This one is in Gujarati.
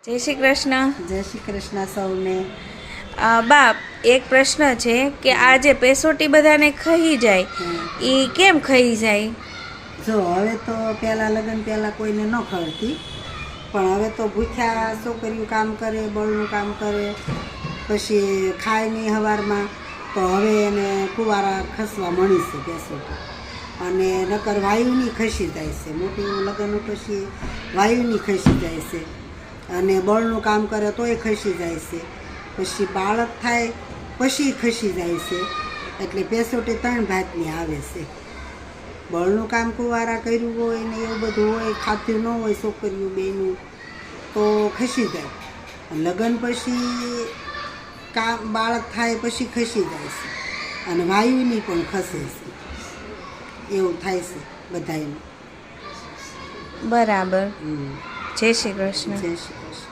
જય શ્રી કૃષ્ણ. જય શ્રી કૃષ્ણ સૌને. બાપ, એક પ્રશ્ન છે કે આ જે પેસોટી બધાને ખાઈ જાય એ કેમ ખાઈ જાય? જો હવે તો પહેલાં લગ્ન પહેલાં કોઈને ન ખવડતી, પણ હવે તો ભૂખ્યા છોકરીઓ કામ કરે, બળનું કામ કરે, પછી ખાય નહીં સવારમાં, તો હવે એને કુંવારા ખસવા મળી છે પેસોટી. અને નકર વાયુની ખસી જાય છે, મોટી લગ્ન પછી વાયુની ખસી જાય છે. અને બળનું કામ કરે તોય ખસી જાય છે, પછી બાળક થાય પછી ખસી જાય છે. એટલે પેસોટી 3 ભાતની આવે છે. બળનું કામ કુંવારા કર્યું હોય ને એવું બધું હોય, ખાધું ન હોય છોકરીઓ બેનું, તો ખસી જાય. લગ્ન પછી બાળક થાય પછી ખસી જાય છે. અને વાયુની પણ ખસે છે. એવું થાય છે બધાયનું. બરાબર. જય શ્રી કૃષ્ણ. જય શ્રી કૃષ્ણ.